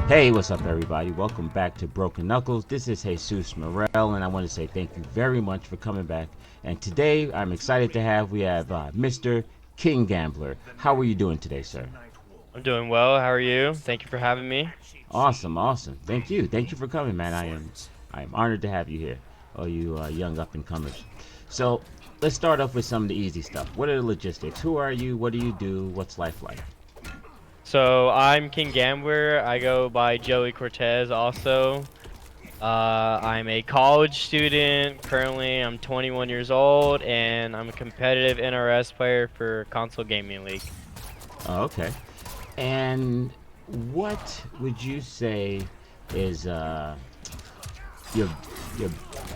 Hey, what's up, everybody? Welcome back to Broken Knuckles. This is Jesus Morel, and I want to say thank you very much for coming back. And today, I'm excited to have Mr. King Gambler. How are you doing today, sir? I'm doing well. How are you? Thank you for having me. Awesome, awesome. Thank you for coming, man. I am honored to have you here, all you young up and comers. So, let's start off with some of the easy stuff. What are the logistics? Who are you? What do you do? What's life like? So I'm King Gambler. I go by Joey Cortez also. I'm a college student. Currently, I'm 21 years old, and I'm a competitive NRS player for Console Gaming League. Oh, okay. And what would you say is your your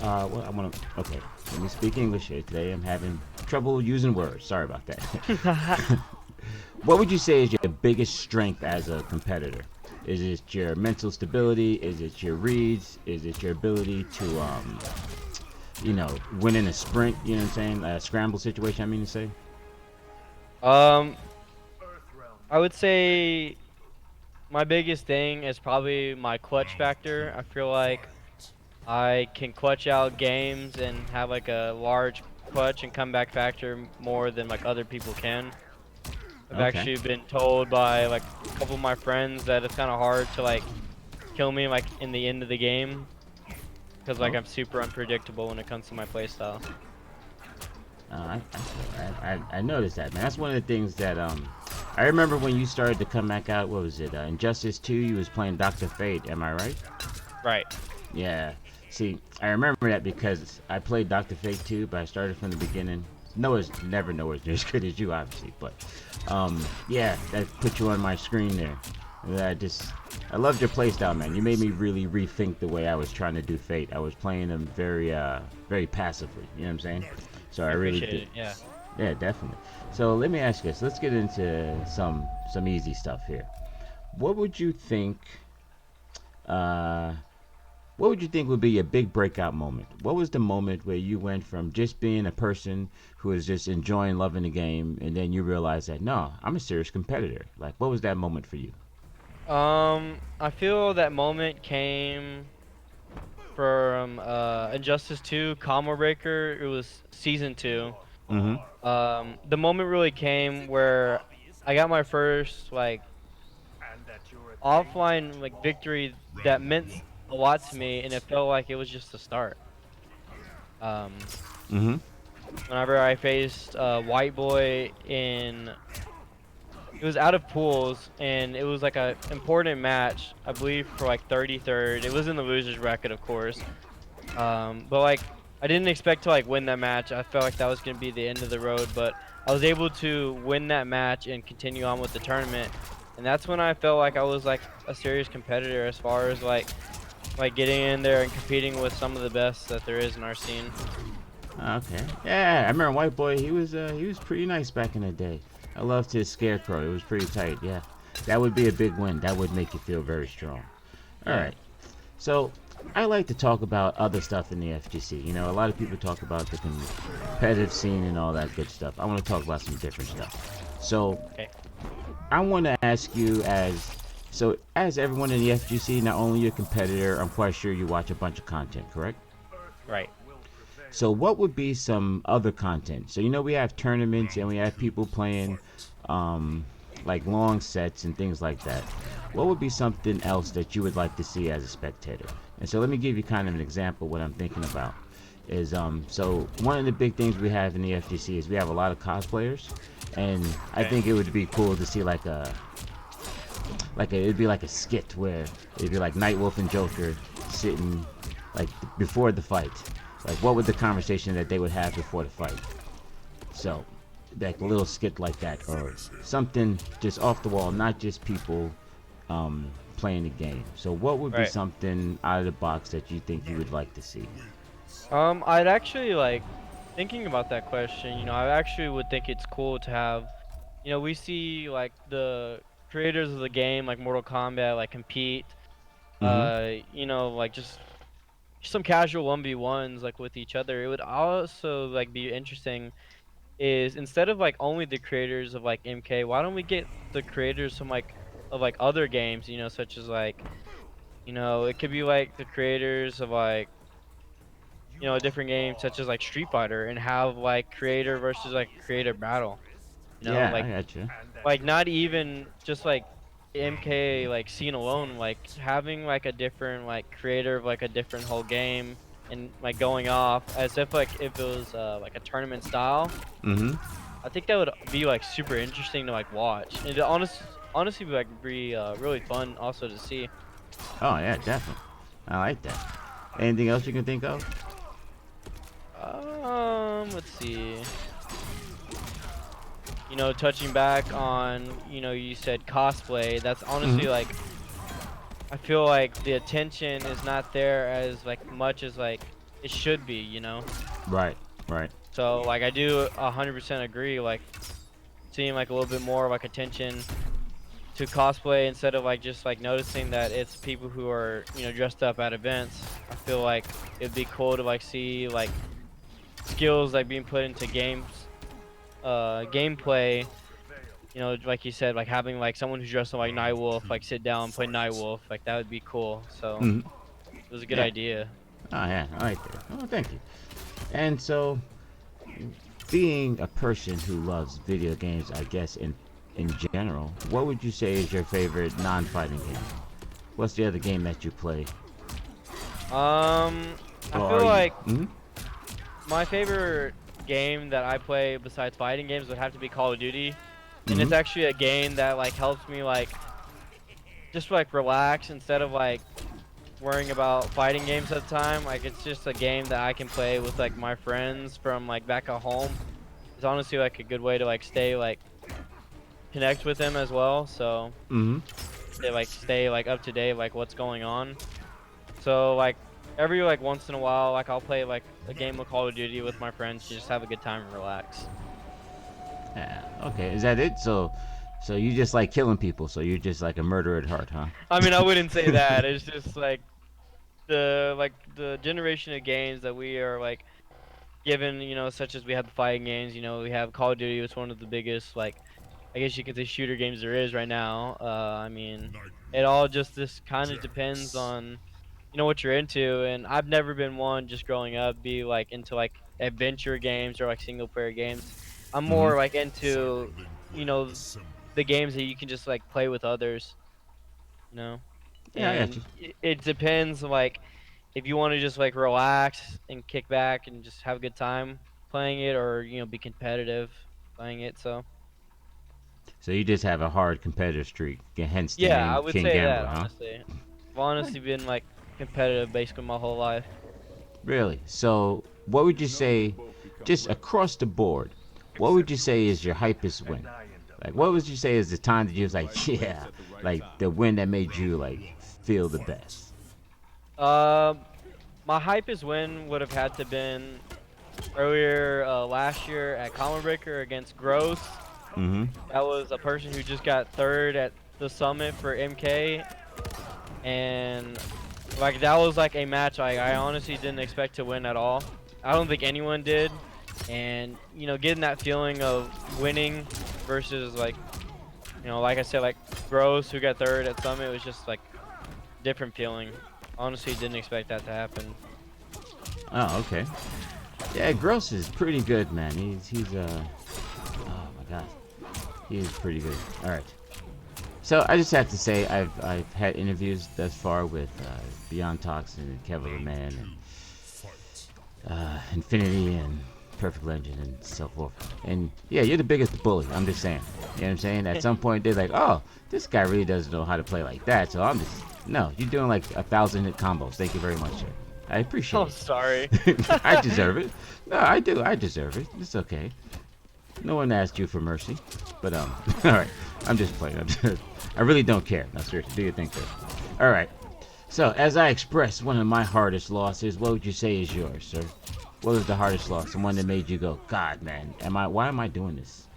well, I want to okay. Let me speak English here today. I'm having trouble using words. Sorry about that. What would you say is your biggest strength as a competitor? Is it your mental stability? Is it your reads? Is it your ability to win in a sprint? You know what I'm saying? A scramble situation. I mean to say. Um, I would say my biggest thing is probably my clutch factor. I feel like I can clutch out games and have like a large clutch and comeback factor more than like other people can. I've Okay. actually been told by like a couple of my friends that it's kind of hard to like kill me like in the end of the game because like Oh. I'm super unpredictable when it comes to my playstyle. I noticed that, man. That's one of the things that I remember when you started to come back out. What was it? Injustice 2. You was playing Doctor Fate. Am I right? Right. Yeah. See, I remember that because I played Doctor Fate 2, but I started from the beginning. Noah's never nowhere near as good as you, obviously, but yeah, that put you on my screen there. I loved your playstyle, man. You made me really rethink the way I was trying to do Fate. I was playing them very passively. You know what I'm saying? So I I really appreciate did. it. Yeah. Yeah, definitely. So let me ask you this. Let's get into some easy stuff here. What would you think? Uh, what would you think would be a big breakout moment? What was the moment where you went from just being a person who was just enjoying loving the game, and then you realized that no, I'm a serious competitor? Like, what was that moment for you? I feel that moment came from Injustice 2 Combo Breaker. It was season 2. Mm-hmm. The moment really came where I got my first like offline like victory that meant a lot to me, and it felt like it was just the start. Um, Mm-hmm. Whenever I faced White Boy in, it was out of pools, and it was like a important match, I believe for like 33rd. It was in the losers bracket, of course. But like I didn't expect to like win that match. I felt like that was gonna be the end of the road, but I was able to win that match and continue on with the tournament. And that's when I felt like I was like a serious competitor as far as like getting in there and competing with some of the best that there is in our scene. Okay. Yeah, I remember White Boy. He was pretty nice back in the day. I loved his scarecrow. It was pretty tight. Yeah, that would be a big win. That would make you feel very strong. All Yeah. right. So I like to talk about other stuff in the FGC. You know, a lot of people talk about the competitive scene and all that good stuff. I want to talk about some different stuff. So Okay. I want to ask you as everyone in the FGC, not only a competitor, I'm quite sure you watch a bunch of content, correct? Right. So what would be some other content? So we have tournaments and we have people playing um, like long sets and things like that. What would be something else that you would like to see as a spectator? And so let me give you kind of an example. What I'm thinking about is so one of the big things we have in the FGC is we have a lot of cosplayers, and I Okay. think it would be cool to see it'd be like a skit where it'd be like Nightwolf and Joker sitting like before the fight. Like, what would the conversation that they would have before the fight? So, like a little skit like that, or something just off the wall, not just people playing the game. So, what would be Right. something out of the box that you think you would like to see? I'd actually like thinking about that question. I actually would think it's cool to have. We see like the creators of the game, like Mortal Kombat, like compete. Mm-hmm. Like just some casual 1v1s like with each other. It would also like be interesting is instead of like only the creators of like MK, why don't we get the creators from like of like other games, you know, such as like, you know, it could be like the creators of like, you know, a different game such as like Street Fighter and have like creator versus like creator battle. You know, Yeah, I got you. like not even just like MK like scene alone, like having like a different like creator of like a different whole game and like going off as if it was like a tournament style. Mm-hmm. I think that would be like super interesting to like watch. And honestly be really fun also to see. Oh yeah, definitely. I like that. Anything else you can think of? Let's see. You know, touching back on, you know, you said cosplay. That's honestly Mm-hmm. like I feel like the attention is not there as like much as like it should be, you know? Right. Right. So like I do 100% agree, like seeing like a little bit more like attention to cosplay instead of like just like noticing that it's people who are, you know, dressed up at events. I feel like it'd be cool to like see like skills like being put into games, gameplay. You know, like you said, like having like someone who's dressed up like Nightwolf, like sit down and play Nightwolf, like that would be cool. So Mm-hmm. it was a good Yeah. idea. Oh yeah, I like that. Oh, thank you. And so, being a person who loves video games, I guess in general, what would you say is your favorite non-fighting game? What's the other game that you play, I or feel are you? like Mm-hmm. my favorite game that I play besides fighting games would have to be Call of Duty, and Mm-hmm. it's actually a game that like helps me like just like relax instead of like worrying about fighting games at the time. Like it's just a game that I can play with like my friends from like back at home. It's honestly like a good way to like stay like connect with them as well. So Mm-hmm. they like stay like up to date like what's going on. So like every like once in a while like I'll play like a game of Call of Duty with my friends to just have a good time and relax. Yeah. Okay. Is that it? So you just like killing people? So you're just like a murderer at heart, huh? I mean I wouldn't say that. It's just like the generation of games that we are like given, you know, such as we have the fighting games, you know, we have Call of Duty, it's one of the biggest like I guess you could say shooter games there is right now. I mean, it all just this kind of depends on you know what you're into, and I've never been one just growing up be like into like adventure games or like single player games. I'm Mm-hmm. more like into you know the games that you can just like play with others, you know, Yeah, I got and you. it depends like if you want to just like relax and kick back and just have a good time playing it, or you know be competitive playing it. So. So you just have a hard competitive streak, hence the Yeah, I name would King say that Gambler, huh? honestly. I've honestly been like competitive basically my whole life. Really? So what would you say, just across the board, what would you say is your hypest win? Like, what would you say is the time that you was like, yeah, like the win that made you like feel the best? Um, my hypest win would have had to been earlier last year at Common Breaker against Gross. Mm-hmm. That was a person who just got third at the summit for MK, and like that was like a match I honestly didn't expect to win at all. I don't think anyone did, and you know getting that feeling of winning versus like you know, like I said, like Gross who got third at Summit was just like different feeling. Honestly, didn't expect that to happen. Oh, okay. Yeah, Gross is pretty good, man. He's oh my god, he's pretty good. All right. So I just have to say I've had interviews thus far with Beyond Toxin and Kevin the Man and Infinity and Perfect Legend and so forth. And yeah, you're the biggest bully. I'm just saying. You know what I'm saying? At some point they're like, oh, this guy really doesn't know how to play like that. So I'm just no. You're doing like 1,000 hit combos. Thank you very much, sir. I Oh, appreciate sorry. it. I deserve it. No, I do. I deserve it. It's okay. No one asked you for mercy. But all right. I'm just playing. I really don't care. No, seriously, do your thing first. All right. So, as I expressed one of my hardest losses, what would you say is yours, sir? What was the hardest loss? The one that made you go, God, man, why am I doing this?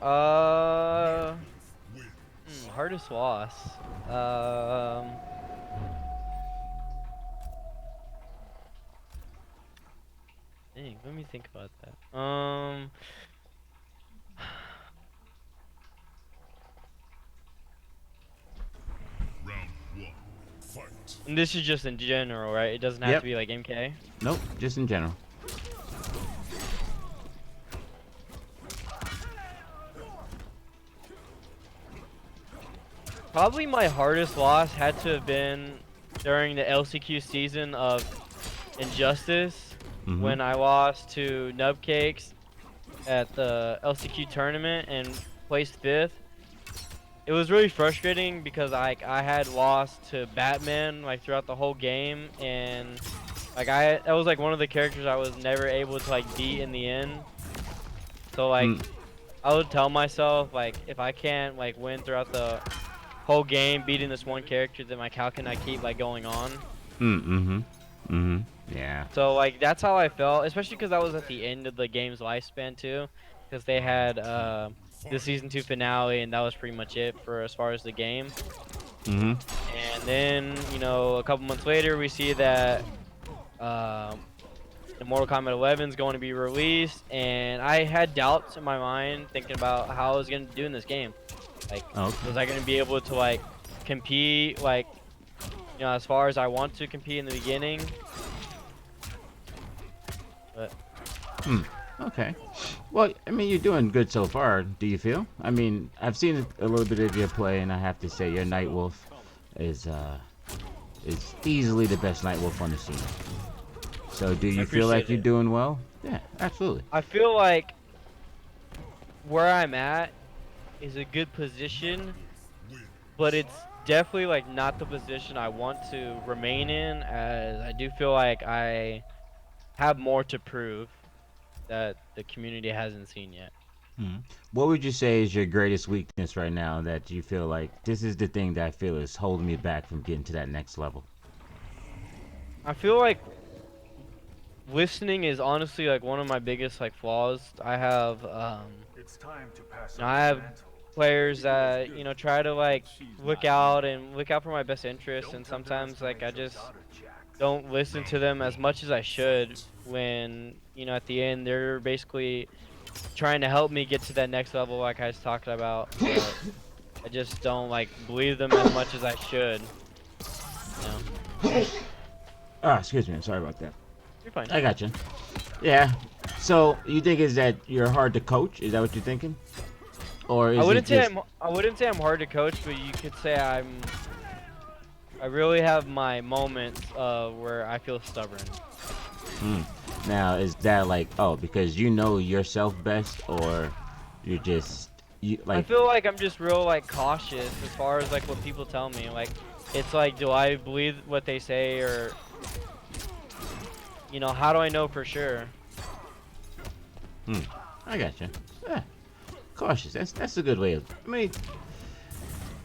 Uh, hardest loss. Dang, let me think about that. And this is just in general, right? It doesn't have Yep. to be like MK. Nope. Just in general. Probably my hardest loss had to have been during the LCQ season of Injustice Mm-hmm. when I lost to Nubcakes at the LCQ tournament and placed 5th. It was really frustrating because I had lost to Batman like throughout the whole game, and like that was like one of the characters I was never able to like beat in the end. So like Mm. I would tell myself like if I can't like win throughout the whole game beating this one character, then like how can I keep like going on? Mm-hmm. Mm-hmm. Yeah. So like that's how I felt, especially because that was at the end of the game's lifespan too, because they had the season 2 finale and that was pretty much it for as far as the game. Mm-hmm. And then a couple months later we see that um, the Mortal Kombat 11 is going to be released, and I had doubts in my mind thinking about how I was going to do in this game. Like, Okay. was I going to be able to like compete like as far as I want to compete in the beginning? But Hmm. Okay. Well, I mean, you're doing good so far. Do you feel? I mean, I've seen a little bit of your play, and I have to say, your Nightwolf is easily the best Nightwolf on the scene. So, do I you feel like appreciate you're it. doing well? Yeah, absolutely. I feel like where I'm at is a good position, but it's definitely like not the position I want to remain in, as I do feel like I have more to prove that the community hasn't seen yet. Hmm. What would you say is your greatest weakness right now that you feel like this is the thing that I feel is holding me back from getting to that next level? I feel like listening is honestly like one of my biggest like flaws. I have players that try to like look out for my best interests, and sometimes like I just don't listen to them as much as I should when at the end they're basically trying to help me get to that next level like I was talking about, but I just don't like believe them as much as I should. You know, Ah, excuse me. I'm sorry about that. you're fine. I got you. Yeah. So, you think is that you're hard to coach? Is that what you're thinking? Or is it just I wouldn't say I'm hard to coach, but you could say I really have my moments where I feel stubborn. Mm. Now, is that like, oh, because you know yourself best, or you're just you I like? feel like I'm just real like cautious as far as like what people tell me. Like it's like, do I believe what they say, or how do I know for sure? Hmm, I got you. Yeah, cautious. That's a good way of.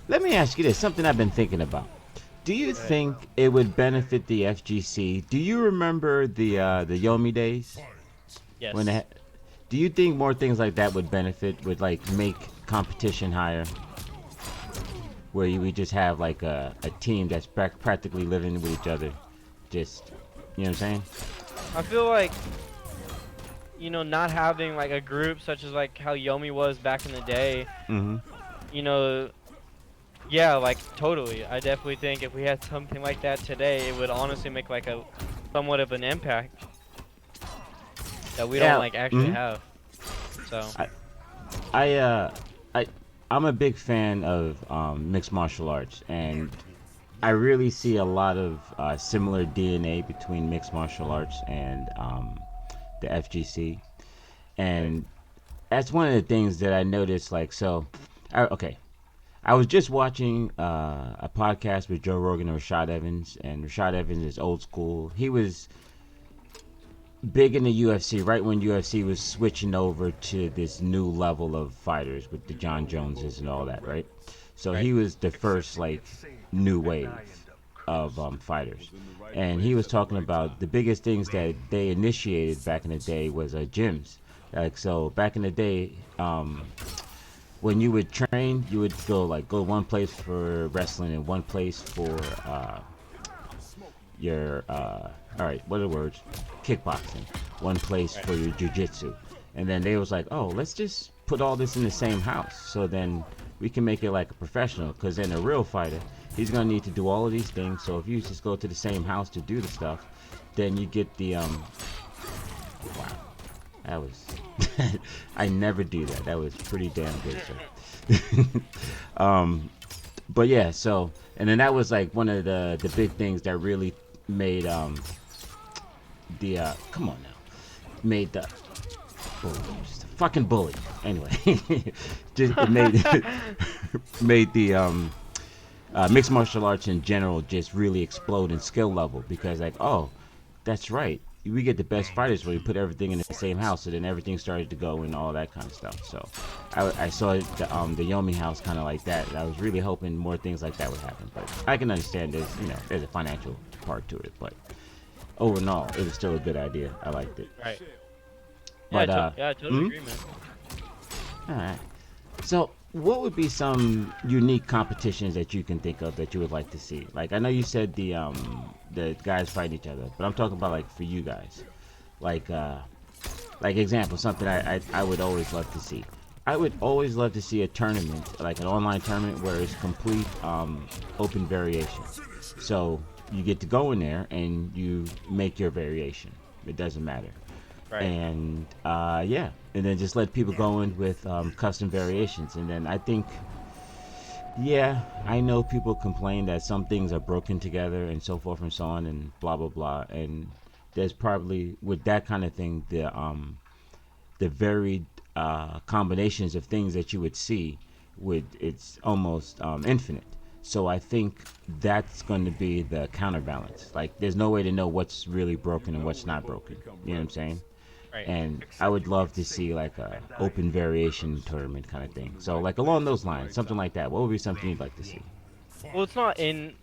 Let me ask you this. Something I've been thinking about. Do you Right. think it would benefit the FGC? Do you remember the Yomi days when Yes. do you think more things like that would benefit? Would like make competition higher? Where we just have like a team that's practically living with each other, just you know what I'm saying? I feel like not having like a group such as like how Yomi was back in the day. Mm-hmm. You know, yeah, like totally. I definitely think if we had something like that today, it would honestly make like a somewhat of an impact that we don't Yeah. like actually Mm-hmm. have. So I I I'm a big fan of mixed martial arts, and I really see a lot of similar DNA between mixed martial arts and the FGC, and that's one of the things that I noticed. Like, so, okay, I was just watching a podcast with Joe Rogan and Rashad Evans, and Rashad Evans is old school. He was big in the UFC right when UFC was switching over to this new level of fighters with the John Joneses and all that, right? So right. he was the first like new wave of fighters, and he was talking about the biggest things that they initiated back in the day was gyms. Like, so back in the day, when you would train, you would go one place for wrestling and one place for your all right, what are the words? Kickboxing. One place Right. for your jujitsu, and then they was like, oh, let's just put all this in the same house, so then we can make it like a professional. Because then a real fighter, he's gonna need to do all of these things. So if you just go to the same house to do the stuff, then you get the wow, that was I never do that. That was pretty damn good, sir. But yeah, so and then that was like one of the big things that really made the come on now, made the just a fucking bully. Anyway, just it made made the mixed martial arts in general just really explode in skill level, because like, oh, that's right, we get the best fighters when we put everything in the same house, and then everything started to go and all that kind of stuff. So I saw the Yomi house kind of like that, and I was really hoping more things like that would happen. But I can understand there's a financial part to it, but overall it was still a good idea. I liked it. Right. But Yeah, I totally agree, man. All right. So, what would be some unique competitions that you can think of that you would like to see? Like, I know you said the guys fighting each other, but I'm talking about like for you guys, like example, something I would always love to see. I would always love to see a tournament, like an online tournament where it's complete open variation. So you get to go in there and you make your variation. It doesn't matter. Right. And yeah, and then just let people go in with custom variations. And then I think, yeah, I know people complain that some things are broken together and so forth and so on and blah blah blah. And there's probably with that kind of thing the varied combinations of things that you would see it's almost infinite. So I think that's going to be the counterbalance. Like, there's no way to know what's really broken and what's not broken. You know what I'm saying? Right. And I would love to see like a open variation tournament kind of thing. So like along those lines, something like that. What would be something you'd like to see? Well, it's not in,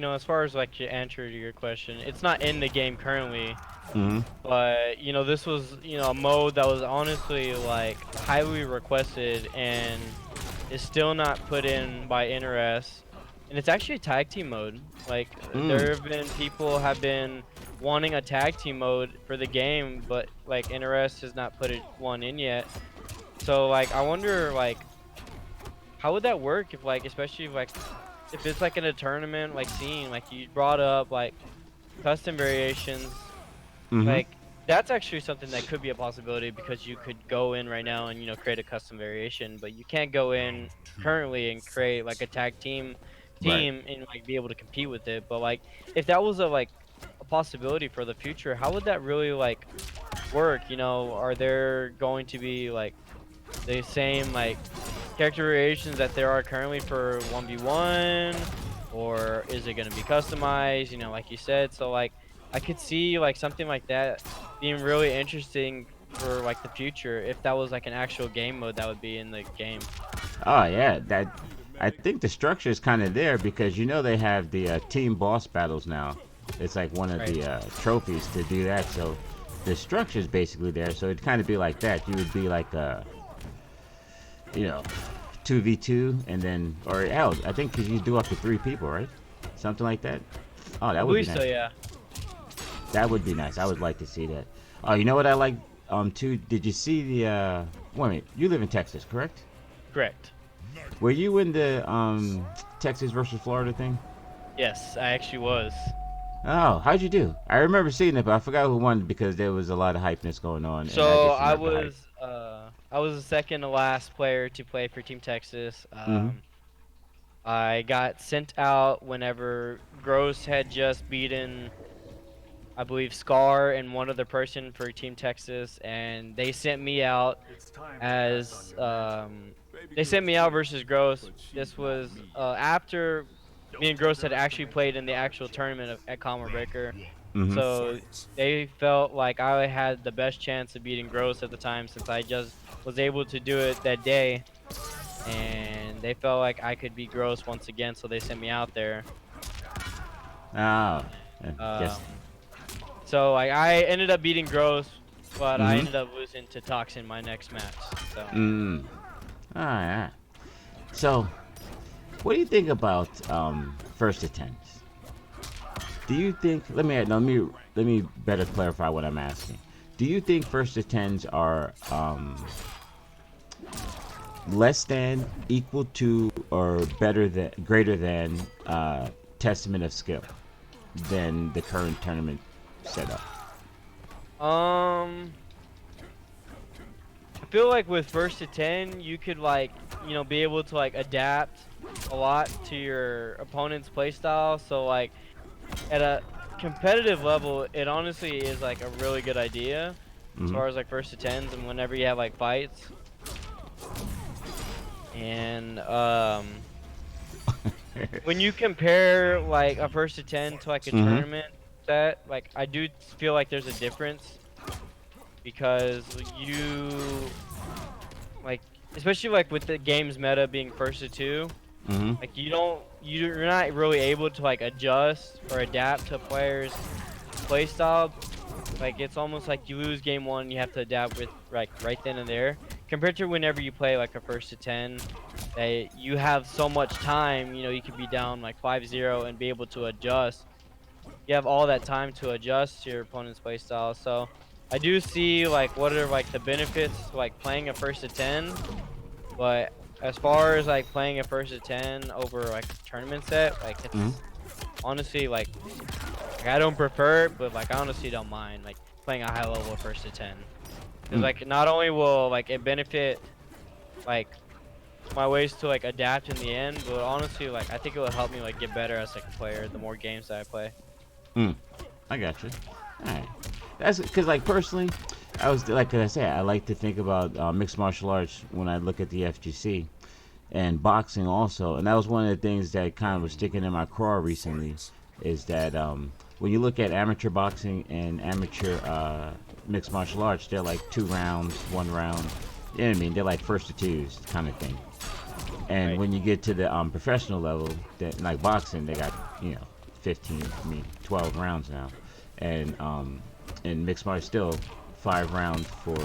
as far as like your answer to your question, it's not in the game currently. Mm-hmm. But this was a mode that was honestly like highly requested and is still not put in by NRS. And it's actually a tag team mode. Like there have been people have been wanting a tag team mode for the game, but like NRS has not put one in yet. So like I wonder like how would that work if like especially if it's like in a tournament like scene, like you brought up like custom variations. Mm-hmm. Like that's actually something that could be a possibility, because you could go in right now and create a custom variation, but you can't go in currently and create like a tag team Right. and like be able to compete with it. But like if that was a possibility for the future, how would that really like work? Are there going to be like the same like character variations that there are currently for 1v1, or is it going to be customized, like you said? So like I could see like something like that being really interesting for like the future, if that was like an actual game mode that would be in the game. Oh yeah, that I think the structure is kind of there, because they have the team boss battles now. It's like one of Right. the trophies to do that. So the structure is basically there. So it'd kind of be like that. You would be like 2v2, and then or hell, I think because you do up to 3 people, right? Something like that. Oh, I that would be believe nice. so, yeah. That would be nice. I would like to see that. Oh, you know what I like too? Did you see the wait a minute, you live in Texas, correct? Correct. Were you in the Texas versus Florida thing? Yes, I actually was. Oh, how'd you do? I remember seeing it, but I forgot who won because there was a lot of hypeness going on, and I So just remember the hype. I was the second to last player to play for Team Texas. Mm-hmm. I got sent out whenever Gross had just beaten, I believe, Scar and one other person for Team Texas, and they sent me out as they sent me out versus Gross. This was after me and Gross had actually played in the actual tournament at Comma Breaker. Mm-hmm. So they felt like I had the best chance of beating Gross at the time, since I just was able to do it that day, and they felt like I could beat Gross once again, so they sent me out there. Oh, Um, guess. so I ended up beating Gross, but I Mm-hmm. ended up losing to Toxin my next match. So Mm. All right. So, what do you think about first attempts? Do you think? Let me better clarify what I'm asking. Do you think first attempts are less than, equal to, or better than, greater than Testament of Skill than the current tournament setup? I feel like with first to 10, you could like, be able to like adapt a lot to your opponent's playstyle. So like at a competitive level, it honestly is like a really good idea as Mm-hmm. far as like first to 10s and whenever you have like fights. And when you compare like a first to 10 to like a Mm-hmm. tournament set, like I do feel like there's a difference because you like, especially like with the game's meta being first to 2, Mm-hmm. like you're not really able to like adjust or adapt to players' playstyle. Like it's almost like you lose game 1, you have to adapt with like right then and there. Compared to whenever you play like a first to 10, that you have so much time. You could be down like 5-0 and be able to adjust. You have all that time to adjust to your opponent's playstyle. So I do see like what are like the benefits to like playing a first to 10, but as far as like playing a first to 10 over like a tournament set, like Mm-hmm. it's honestly like I don't prefer it, but like I honestly don't mind like playing a high level first to 10. Because Mm. like not only will like it benefit like my ways to like adapt in the end, but honestly like I think it will help me like get better as like a player the more games that I play. Mm. I got you. All right. That's because, like, personally, I was like I said, I like to think about mixed martial arts when I look at the FGC and boxing also, and that was one of the things that kind of was sticking in my craw recently. Is that when you look at amateur boxing and amateur mixed martial arts, they're like 2 rounds, 1 round. You know what I mean? They're like first to twos kind of thing. And Right. when you get to the professional level, that like boxing, they got 15, 12 rounds now, and in mixed martial still 5 rounds for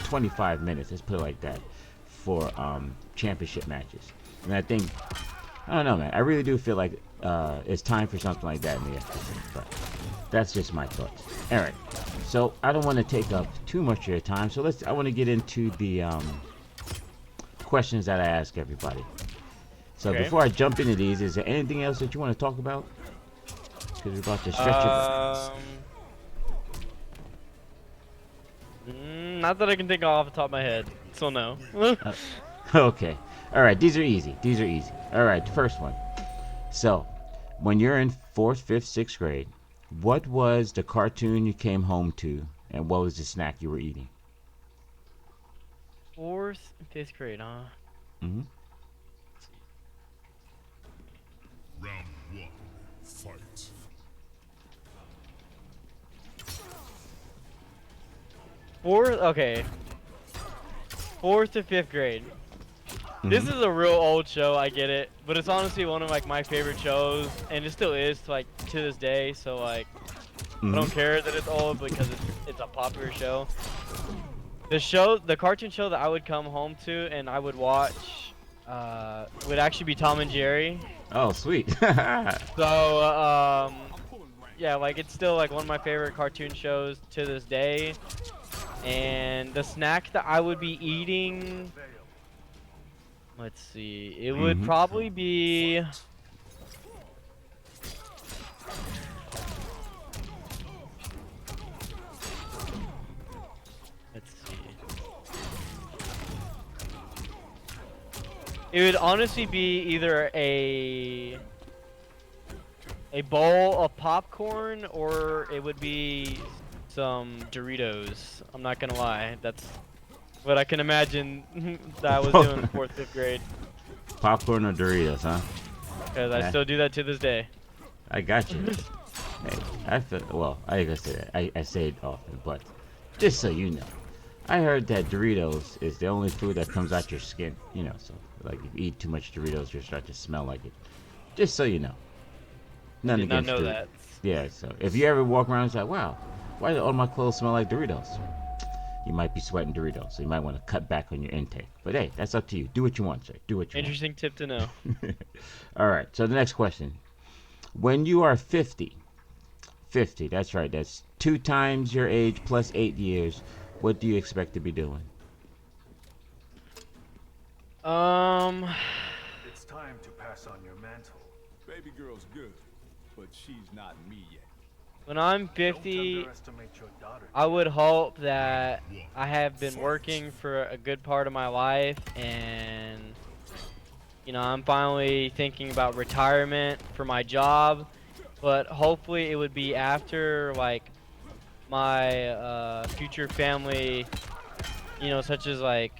25 minutes. Let's put it like that for championship matches. And I think I don't know, man. I really do feel like it's time for something like that in the FGC. But that's just my thoughts. All right. So I don't want to take up too much of your time. So I want to get into the questions that I ask everybody. So Okay. before I jump into these, is there anything else that you want to talk about? Because we're about to stretch it. Not that I can think of off the top of my head. So no. Okay. All right. These are easy. These are easy. All right. The first one. So, when you're in 4th, 5th, 6th grade, what was the cartoon you came home to, and what was the snack you were eating? 4th and 5th grade, huh? Mm-hmm. Round 1, fight. 4th, okay. 4th to 5th grade. This Mm-hmm. is a real old show, I get it, but it's honestly one of like my favorite shows, and it still is like to this day. So like, I don't Mm-hmm. care that it's old because it's a popular show. The cartoon show that I would come home to and I would watch, would actually be Tom and Jerry. Oh, sweet. So yeah, like it's still like one of my favorite cartoon shows to this day. And the snack that I would be eating, let's see, it would Mm-hmm. probably be. Let's see. It would honestly be either a bowl of popcorn or it would be some Doritos. I'm not gonna lie, that's what I can imagine that I was doing in 4th, 5th grade. Popcorn or Doritos, huh? Because I Yeah, still do that to this day. I got you. Hey, I feel well. I ain't gonna say that. I say it often, but just so you know, I heard that Doritos is the only food that comes out your skin. So like if you eat too much Doritos, you'll start to smell like it. Just so you know. None Did not against know Doritos. that. Yeah. So if you ever walk around and say, "Wow, why do all my clothes smell like Doritos?" You might be sweating Doritos, so you might want to cut back on your intake. But hey, that's up to you. Do what you want, sir. Do what you Interesting tip to know. want. All right. So the next question: when you are 50, 50, that's right. That's 2 times your age plus 8 years. What do you expect to be doing? Um, It's time pass on your mantle. Baby girl's good, but she's not me yet. When I'm Don't 50, underestimate your daughter. I would hope that Round one, I have been fight. working for a good part of my life, and you know, I'm finally thinking about retirement for my job, but hopefully it would be after like my future family, you know, such as like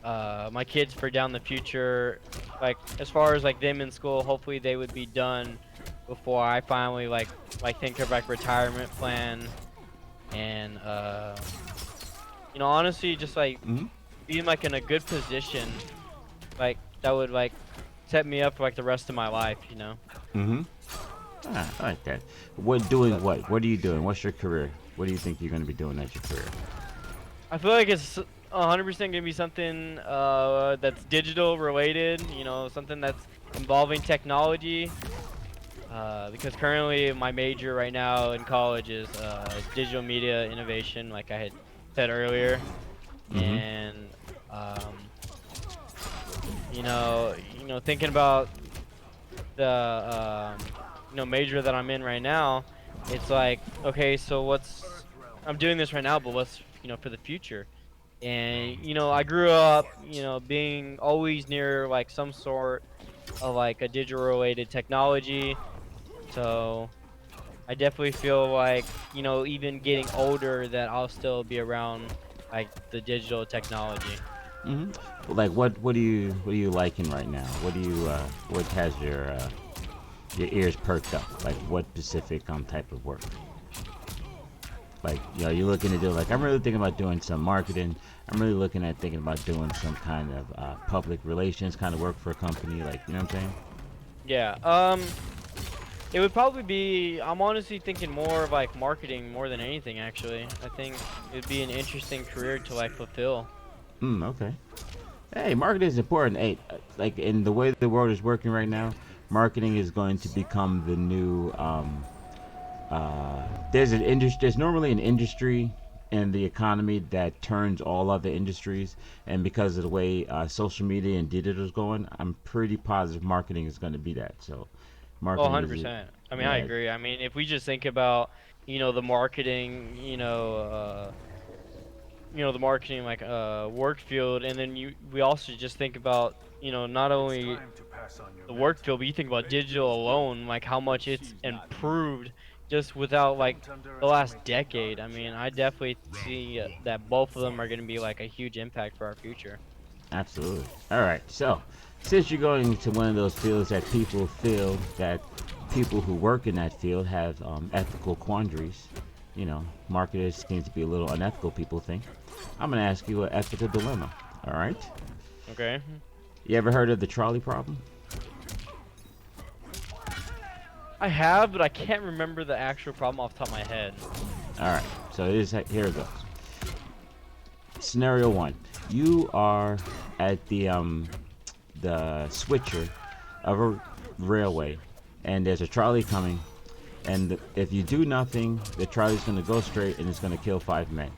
my kids for down the future, like as far as like them in school, hopefully they would be done before I finally like think of like retirement plan and you know, honestly just like Mhm. being like in a good position, like that would like set me up for like the rest of my life, you know. Mhm. Ah, I like that. What doing what? What are you doing? What's your career? What do you think you're going to be doing at your career? I feel like it's 100% gonna be something that's digital related, you know, something that's involving technology. Because currently my major right now in college is digital media innovation, like I had said earlier, Mhm. and you know, thinking about the you know major that I'm in right now, it's like okay, so I'm doing this right now, but what's you know for the future? And you know, I grew up, you know, being always near like some sort of like a digital related technology. So I definitely feel like, you know, even getting older that I'll still be around like the digital technology. Mhm. Like what are you liking right now? What has your ears perked up? Like what specific type of work? Like, you know, you're looking to do like I'm really thinking about doing some marketing. I'm really looking at thinking about doing some kind of public relations kind of work for a company. Like, you know what I'm saying? Yeah. It would probably be I'm honestly thinking more of like marketing more than anything actually. I think it'd be an interesting career to like fulfill. Okay. Hey, marketing is important. Hey, like in the way the world is working right now, marketing is going to become the new. There's an industry. There's normally an industry in the economy that turns all other industries, and because of the way social media and digital is going, I'm pretty positive marketing is going to be that. So, Oh, marketing is, 100%. I mean, I yeah. agree. I mean, if we just think about, you know, the marketing, you know, the marketing like work field, and then we also just think about, you know, not It's only time to pass on your the work mantle. field, but you think about Baby digital girl's good, alone, like how but much it's she's not me yet. improved just without like Don't the last underestimate your decade. I daughter, mean, I Jax. definitely Round see one, that both of them are going to be fight. like a huge impact for our future. Absolutely. All right. So, since you're going into one of those fields that people feel that people who work in that field have ethical quandaries, you know, marketers seem to be a little unethical, people think. I'm going to ask you an ethical dilemma. All right. Okay. You ever heard of the trolley problem? I have, but I can't remember the actual problem off the top of my head. All right. So, here it goes. Scenario one: you are at the switcher of a railway, and there's a trolley coming. And if you do nothing, the trolley's going to go straight and it's going to kill 5 men.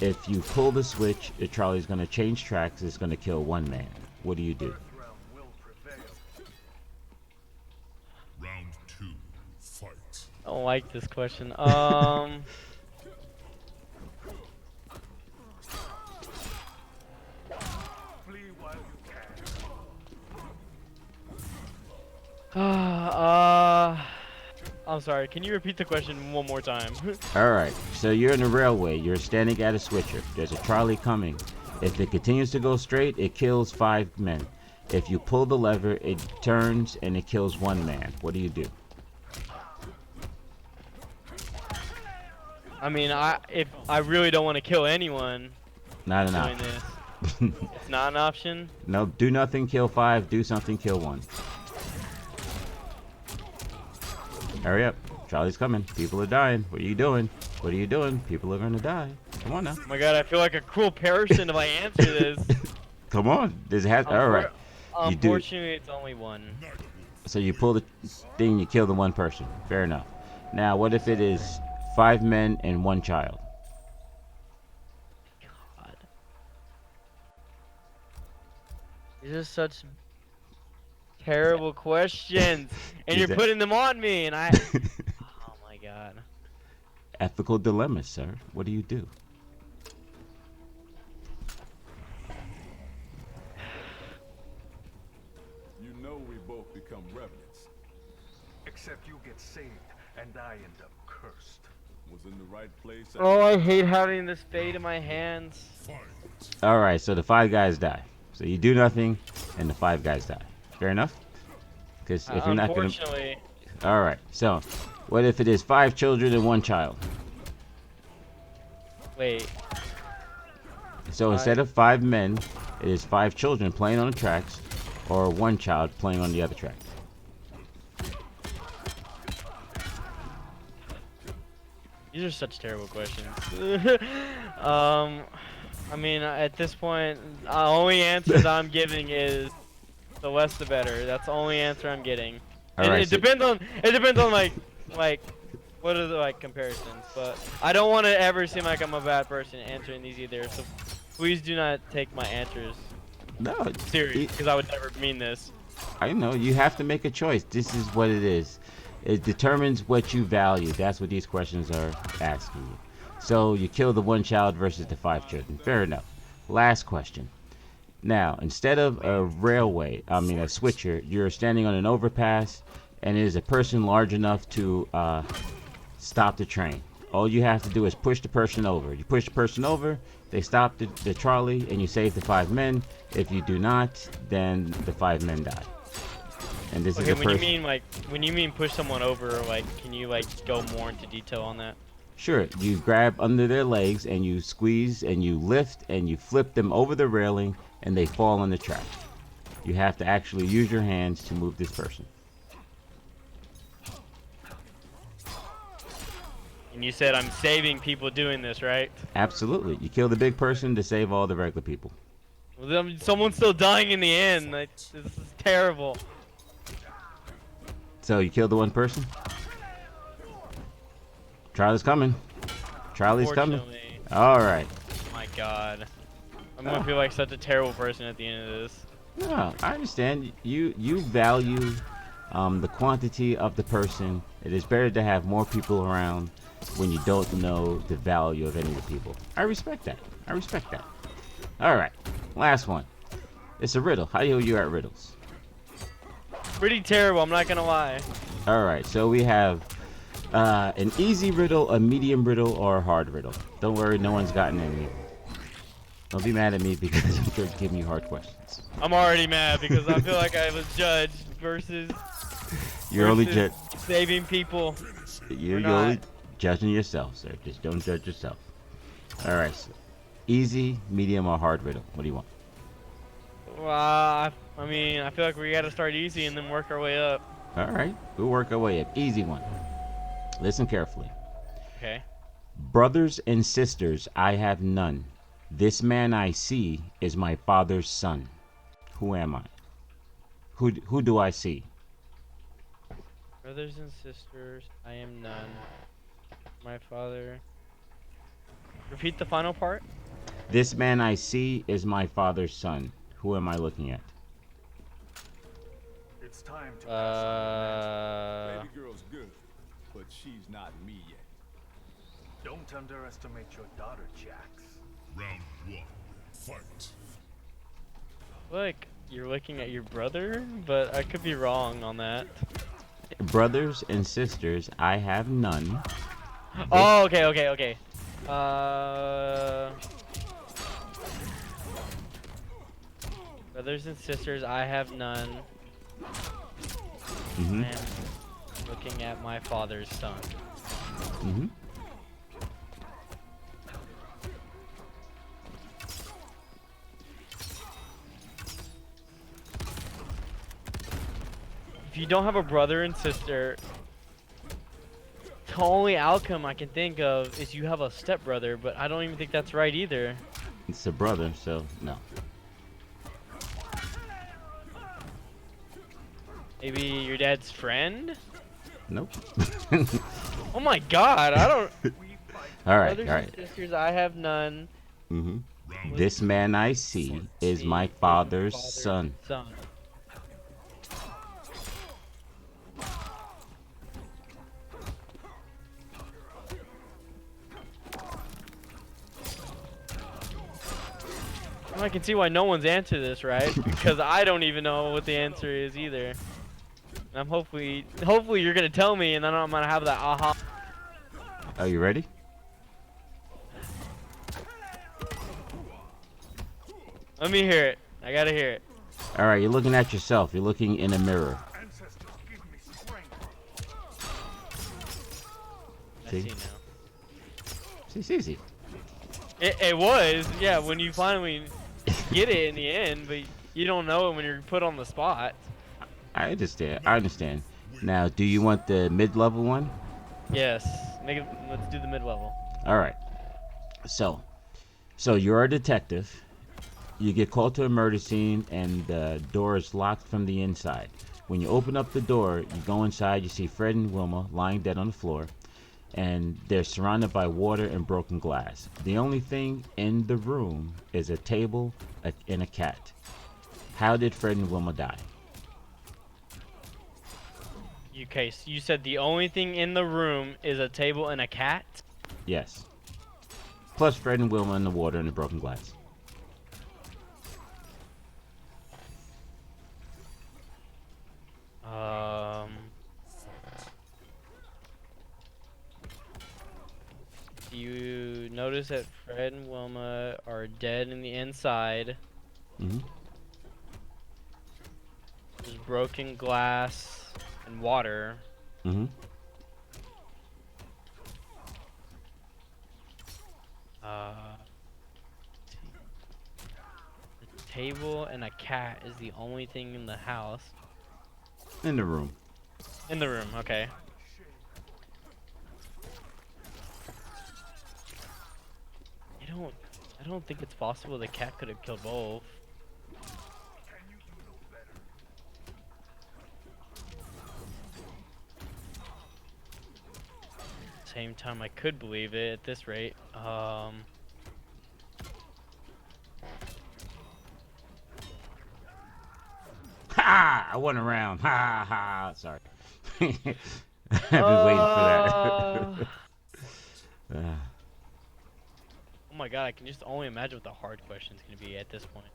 If you pull the switch, the trolley's going to change tracks. It's going to kill 1 man. What do you do? Earth realm will prevail. Round two, fight. I don't like this question. Flee while you I'm sorry. Can you repeat the question one more time? All right. So you're in the railway. You're standing at a switcher. There's a trolley coming. If it continues to go straight, it kills 5 men. If you pull the lever, it turns and it kills 1 man. What do you do? I mean, if I really don't want to kill anyone Not an doing option. this, it's not an option. No, do nothing, kill 5. Do something, kill 1. Hurry up. Charlie's coming. People are dying. What are you doing? What are you doing? People are gonna die. Come on now. Oh my god, I feel like a cruel person if I answer this. Come on. This has. All right. You do. Unfortunately, it's only one. Nightwolf. So you pull the thing. You kill the 1 person. Fair enough. Now, what if it is 5 men and 1 child? God. These are such terrible questions, and Is you're that- putting them on me, and I. Oh my god. Ethical dilemmas, sir. What do you do? You know we both become revenants. Except you get saved and I end up cursed. Was in the right place. At Oh, I hate having this fade in my hands. Fight. All right, so the 5 guys die. So you do nothing, and the 5 guys die. Fair enough? Because if you're not gonna. Unfortunately, All right. So, what if it is 5 children and 1 child? wait. So instead of 5 men, it is 5 children playing on the tracks, or 1 child playing on the other track. These are such terrible questions. I mean, at this point, the only answer that I'm giving is the less the better. That's the only answer I'm getting. All And right, it so- depends on like what are the like comparisons. But I don't want to ever seem like I'm a bad person answering these either. So please do not take my answers No, serious, because I would never mean this. I know you have to make a choice. This is what it is. It determines what you value. That's what these questions are asking you. So you kill the 1 child versus the 5 children. Fair enough. Last question. Now, instead of a switcher, you're standing on an overpass, and it is a person large enough to stop the train. All you have to do is push the person over. You push the person over, they stop the trolley, and you save the 5 men. If you do not, then the 5 men die. And this Okay, is a when you person. mean push someone over, like, can you like go more into detail on that? Sure, you grab under their legs and you squeeze and you lift and you flip them over the railing and they fall on the track. You have to actually use your hands to move this person. And you said I'm saving people doing this, right? Absolutely. You kill the big person to save all the regular people. Well, then someone's still dying in the end. Like, this is terrible. So you kill the 1 person? Charlie's coming. Charlie's coming. Unfortunately. All right. Oh my god. I'm gonna feel like such a terrible person at the end of this. No, I understand. You value the quantity of the person. It is better to have more people around when you don't know the value of any of the people. I respect that. I respect that. All right. Last one. It's a riddle. How are you at riddles? Pretty terrible, I'm not gonna lie. All right. So we have an easy riddle, a medium riddle, or a hard riddle. Don't worry, no one's gotten any. Don't be mad at me because you're giving you hard questions. I'm already mad because I feel like I was judged versus You're only saving people. you're not. only judging yourself, sir. Just don't judge yourself. All right. So, easy, medium, or hard riddle. What do you want? Well, I mean, I feel like we gotta start easy and then work our way up. All right. We'll work our way up. Easy one. Listen carefully. Okay. Brothers and sisters, I have none. This man I see is my father's son. Who am I? Who do I see? Brothers and sisters, I am none. My father. Repeat the final part. This man I see is my father's son. Who am I looking at? It's time to pass on Baby girl's good, but she's not me yet. your man. Don't underestimate your daughter, Jax. Round 1. Fight. Like you're looking at your brother, but I could be wrong on that. Brothers and sisters, I have none. Oh, okay. Brothers and sisters, I have none. Mhm. I am looking at my father's son. Mhm. If you don't have a brother and sister, the only outcome I can think of is you have a stepbrother, but I don't even think that's right either. It's a brother, so no. Maybe your dad's friend? Nope. Oh my god, I don't. All right. Brothers All right. and sisters, I have none. Mhm. Round This man I see is my father's son. Son. I can see why no one's answered this right, because I don't even know what the answer is either. And I'm hopefully you're gonna tell me, and then I'm gonna have that aha. Are you ready? Let me hear it. I gotta hear it. All right, you're looking at yourself. You're looking in a mirror. Ancestors, give me strength. I See? see now. See, it's easy. It was, yeah, when you finally get it in the end, but you don't know it when you're put on the spot. I understand. I understand. Now, do you want the mid-level one? Yes. Let's do the mid-level. All right. So you're a detective. You get called to a murder scene, and the door is locked from the inside. When you open up the door, you go inside. You see Fred and Wilma lying dead on the floor, and they're surrounded by water and broken glass. The only thing in the room is a table and a cat. How did Fred and Wilma die? Okay, so you said the only thing in the room is a table and a cat? Yes. Plus Fred and Wilma in the water and the broken glass. You notice that Fred and Wilma are dead in the inside. Mm-hmm. There's broken glass and water. Mm-hmm. The table and a cat is the only thing in the house. In the room. In the room, okay. I don't think it's possible the cat could have killed both. Same time, I could believe it at this rate. Ha! I won a round. Ha ha. Sorry. I've been waiting for that. Oh my god, I can just only imagine what the hard question's gonna be at this point.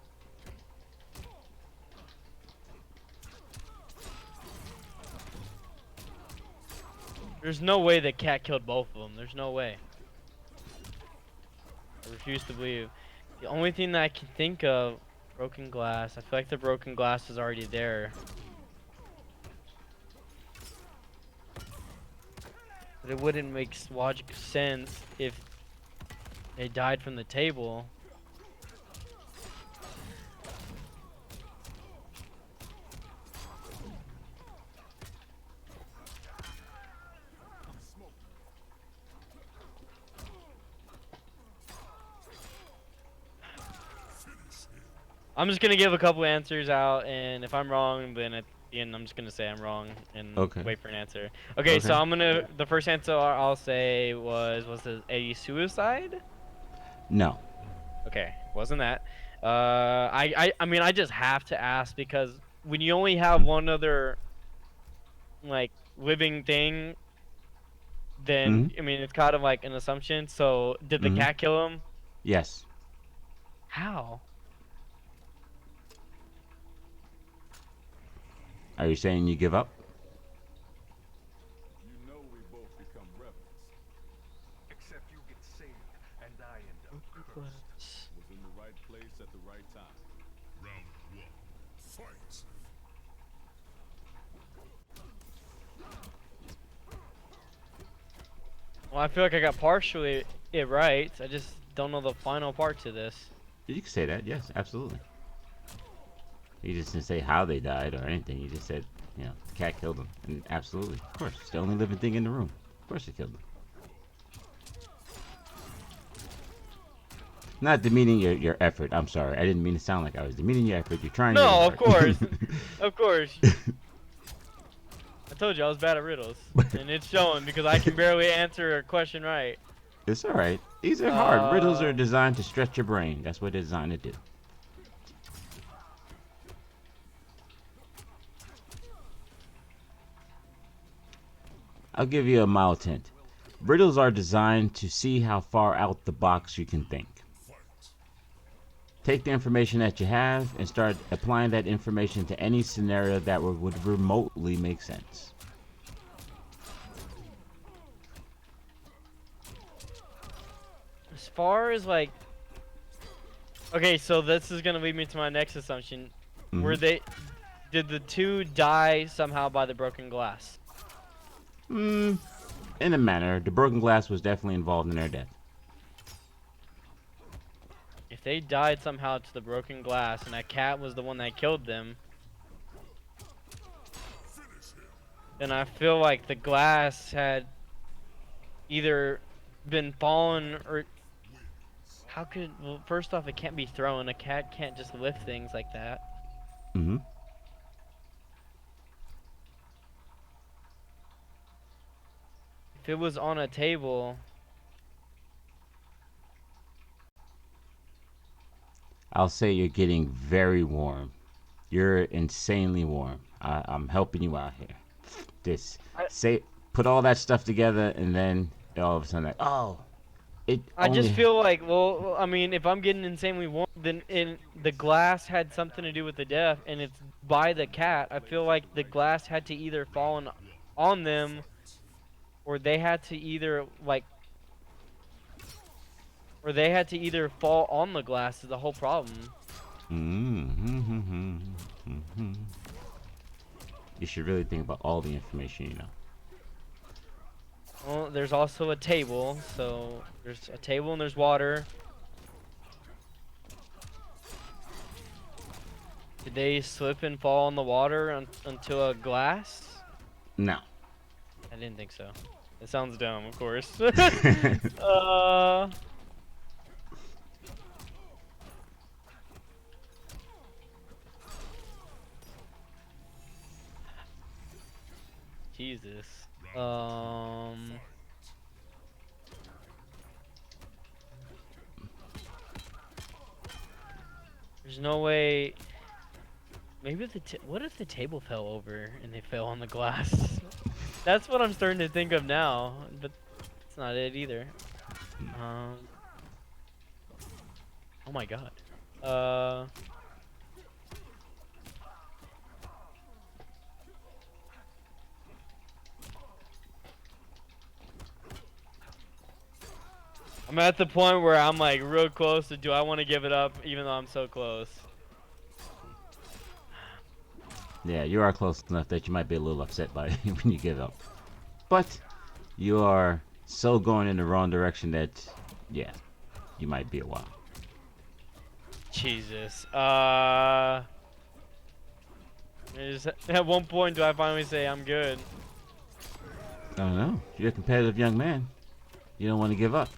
There's no way the cat killed both of them. There's no way. I refuse to believe. The only thing that I can think of, broken glass. I feel like the broken glass is already there. But it wouldn't make logical sense if they died from the table. I'm just gonna give a couple answers out, and if I'm wrong, then at the end I'm just gonna say I'm wrong and wait for an answer. Okay, so the first answer I'll say was it a suicide? No. Okay, wasn't that. I mean, I just have to ask because when you only have one other like living thing, then I mean it's kind of like an assumption. So did the cat kill him? Yes. How? Are you saying you give up? You know we both become rebels. Except you get saved and I end up cursed. Was in the right place at the right time. Round one. Fight. Well, I feel like I got partially it right. I just don't know the final part to this. You can say that. Yes, absolutely. You just didn't say how they died or anything. You just said, you know, the cat killed them. And absolutely, of course, it's the only living thing in the room. Of course it killed them. Not demeaning your effort. I'm sorry. I didn't mean to sound like I was demeaning your effort. You're trying. No, of course. Of course. I told you I was bad at riddles. And it's showing because I can barely answer a question right. It's alright. These are hard. Riddles are designed to stretch your brain. That's what they're designed to do. I'll give you a mild hint. Riddles are designed to see how far out the box you can think. Take the information that you have and start applying that information to any scenario that would remotely make sense. As far as like, okay, so this is gonna lead me to my next assumption. Mhm. Did the two die somehow by the broken glass? In a manner, the broken glass was definitely involved in their death. If they died somehow to the broken glass and that cat was the one that killed them, then I feel like the glass had either been fallen or how could, well, first off, it can't be thrown. A cat can't just lift things like that. Mm-hmm. If it was on a table, I'll say you're getting very warm. You're insanely warm. I'm helping you out here. This I, say put all that stuff together, and then all of a sudden, like, oh, it I just only. feel like, well, I mean, if I'm getting insanely warm, then the glass had something to do with the death, and it's by the cat. I feel like the glass had to either fall on them, or they had to either like, or they had to either fall on the glass. Is the whole problem. Mm-hmm. You should really think about all the information you know. Well, there's also a table, so there's a table and there's water. Did they slip and fall in the water onto a glass? No. I didn't think so. It sounds dumb, of course. Jesus. There's no way. Maybe what if the table fell over and they fell on the glass? That's what I'm starting to think of now, but it's not it either. Oh my god. I'm at the point where I'm like real close to do I want to give it up even though I'm so close. Yeah, you are close enough that you might be a little upset by it when you give up. But you are so going in the wrong direction that, yeah, you might be a while. Jesus. At one point do I finally say I'm good? I don't know. You're a competitive young man. You don't want to give up.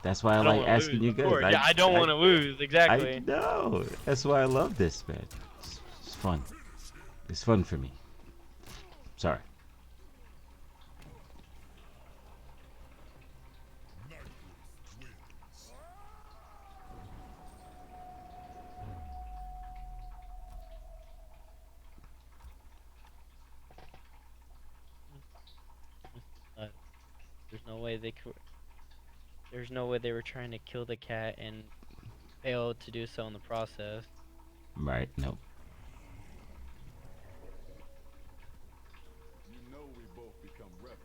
That's why I I don't like want to asking lose, you of guys. course. Yeah, I don't want to lose, I exactly. know. That's why I love this, man. It's fun. It's fun for me. Sorry. There's no way they could. There's no way they were trying to kill the cat and failed to do so in the process. Right. Nope. You know we both become rebels.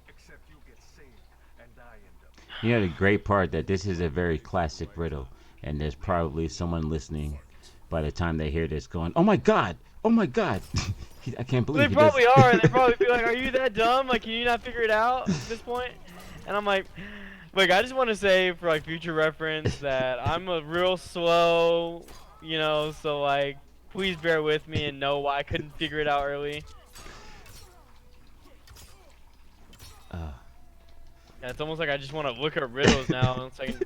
Except you get saved and I end up. You know the great part that this is a very classic riddle, and there's probably someone listening by the time they hear this going, "Oh my god! Oh my god! I can't They believe he probably does." are. They probably be like, "Are you that dumb? Like, can you not figure it out at this point?" And I'm like, I just want to say for like future reference that I'm a real slow, so like, please bear with me and know why I couldn't figure it out early. Yeah, it's almost like I just want to look at riddles now so I can,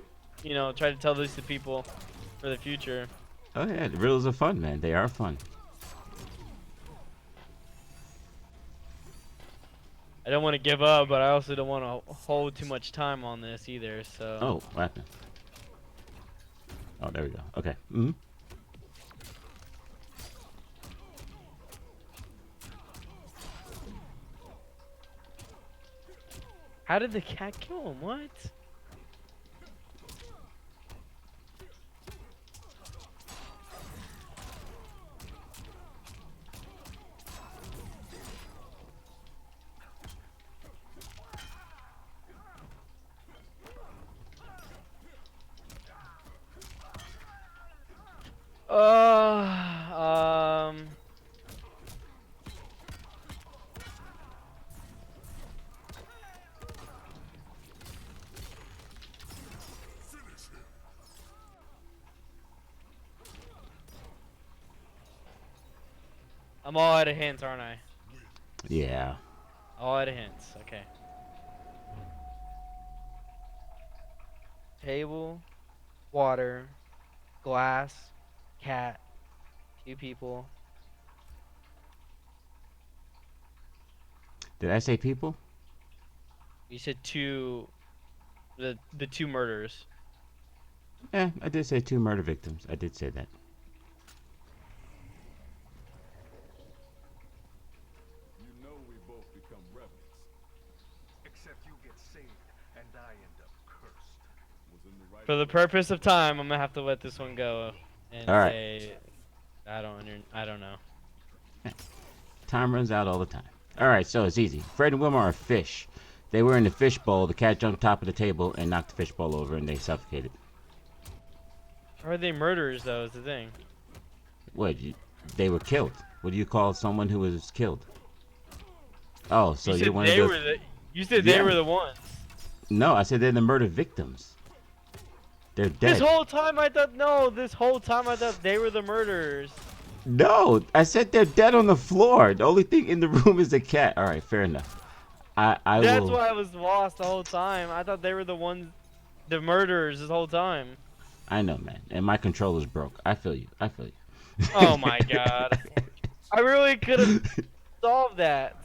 try to tell these to people for the future. Oh yeah, the riddles are fun, man. They are fun. I don't want to give up, but I also don't want to hold too much time on this either, so. Oh, what happened? Oh, there we go. Okay. Mm-hmm. How did the cat kill him? What? I'm all out of hints, aren't I? Yeah. All out of hints. Okay. Table, water, glass, cat, 2 people. Did I say people? You said 2. The 2 murders. Yeah, I did say 2 murder victims. I did say that. You know we both become rebels. Except you get saved and I end up cursed. Was in the right For the place. purpose of time, I'm gonna have to let this one go and All right. say I don't know. Time runs out all the time. All right, so it's easy. Fred and Wilma are fish. They were in the fish bowl. The cat jumped top of the table and knocked the fish bowl over, and they suffocated. How are they murderers though? Is the thing. What? They were killed. What do you call someone who was killed? Oh, so You you said want to they do? were the. You said they Yeah. were the ones. No, I said they're the murder victims. They're dead. This whole time I thought no. This whole time I thought they were the murderers. No, I said they're dead on the floor. The only thing in the room is a cat. All right, fair enough. I That's will. why I was lost the whole time. I thought they were the ones, the murderers this whole time. I know, man. And my controller's broke. I feel you. I feel you. Oh my god. I really could have solved that.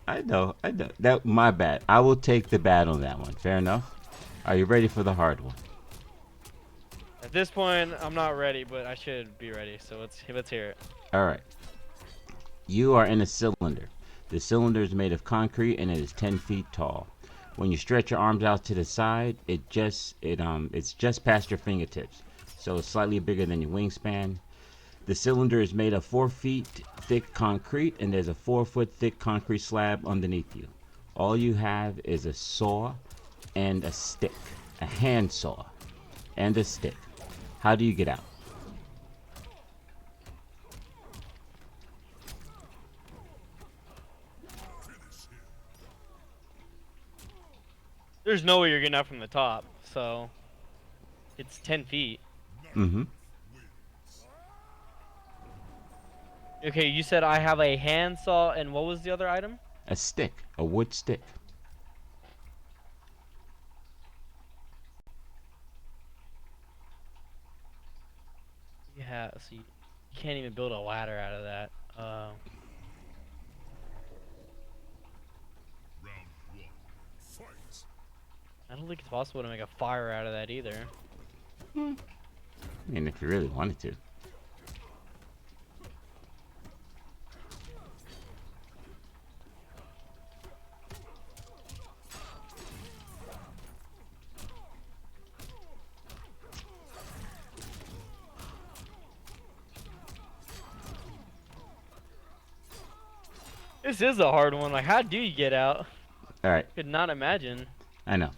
I know. I know. That my bad. I will take the bad on that one. Fair enough. Are you ready for the hard one? At this point, I'm not ready, but I should be ready. So let's hear it. All right. You are in a cylinder. The cylinder is made of concrete and it is 10 feet tall. When you stretch your arms out to the side, it's just past your fingertips. So it's slightly bigger than your wingspan. The cylinder is made of 4 feet thick concrete and there's a 4-foot thick concrete slab underneath you. All you have is a saw and a stick, a hand saw and a stick. How do you get out? There's no way you're getting out from the top, so it's 10 feet. Mm-hmm. Okay, you said I have a handsaw, and what was the other item? A stick, a wood stick. Yeah, so you can't even build a ladder out of that. Round one. Fight. I don't think it's possible to make a fire out of that either. I mean, if you really wanted to. This is a hard one. Like, how do you get out? All right. Could not imagine. I know.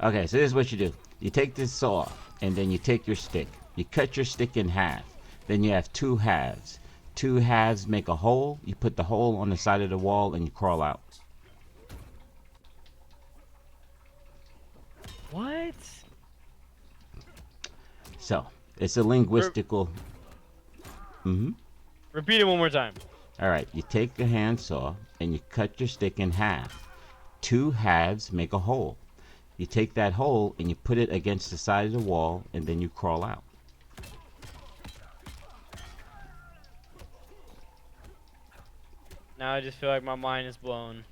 Okay, so this is what you do. You take this saw, and then you take your stick. You cut your stick in half. Then you have 2 halves. 2 halves make a hole. You put the hole on the side of the wall, and you crawl out. What? So, it's a linguistical... Mm-hmm. Repeat it one more time. All right, you take the handsaw, and you cut your stick in half. 2 halves make a hole. You take that hole, and you put it against the side of the wall, and then you crawl out. Now I just feel like my mind is blown.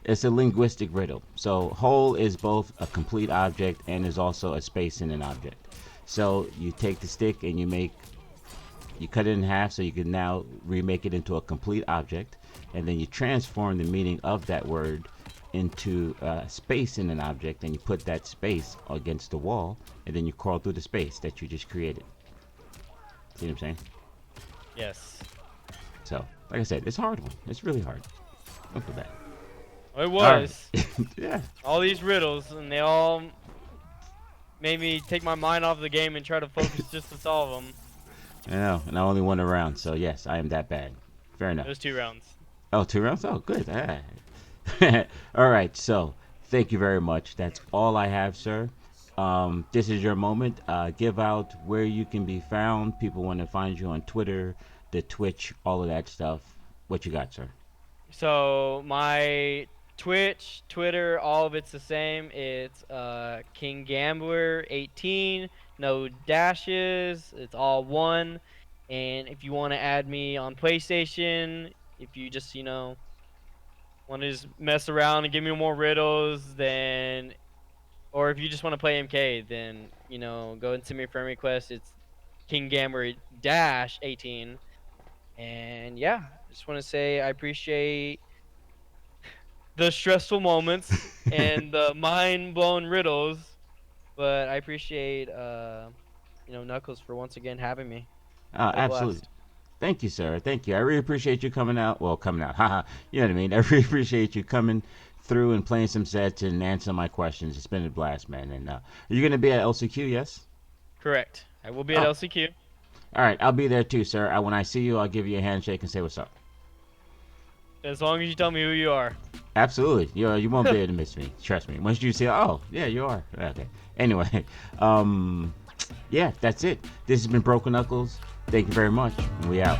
It's a linguistic riddle. So hole is both a complete object and is also a space in an object. So you take the stick and you cut it in half so you can now remake it into a complete object, and then you transform the meaning of that word into space in an object, and you put that space against the wall, and then you crawl through the space that you just created. See what I'm saying? Yes. So, like I said, it's a hard one. It's really hard. Don't feel bad. It was. Yeah. All these riddles, and they all made me take my mind off the game and try to focus just to solve them. I know, and I only won a round, so yes, I am that bad. Fair enough. It was 2 rounds. Oh, 2 rounds? Oh, good. All right, so thank you very much. That's all I have, sir. This is your moment. Give out where you can be found. People want to find you on Twitter, the Twitch, all of that stuff. What you got, sir? So my Twitch, Twitter, all of it's the same. It's King Gambler 18, no dashes. It's all one. And if you want to add me on PlayStation, if you just want to just mess around and give me more riddles, then or if you just want to play MK, then go and send me a friend request. It's King Gambler dash 18. And yeah, I just want to say I appreciate the stressful moments and the mind-blown riddles, but I appreciate Knuckles for once again having me. Had a Absolutely. blast. Thank you, sir. Thank you. I really appreciate you coming out. Well, coming out. Haha. You know what I mean? I really appreciate you coming through and playing some sets and answering my questions. It's been a blast, man. And are you going to be at LCQ, yes? Correct. I will be at Oh, LCQ. all right. I'll be there too, sir. When I see you, I'll give you a handshake and say what's up. As long as you tell me who you are. Absolutely. You won't be able to miss me. Trust me. Once you see, oh, yeah, you are. Okay. Anyway, yeah, that's it. This has been Broken Knuckles. Thank you very much. We out.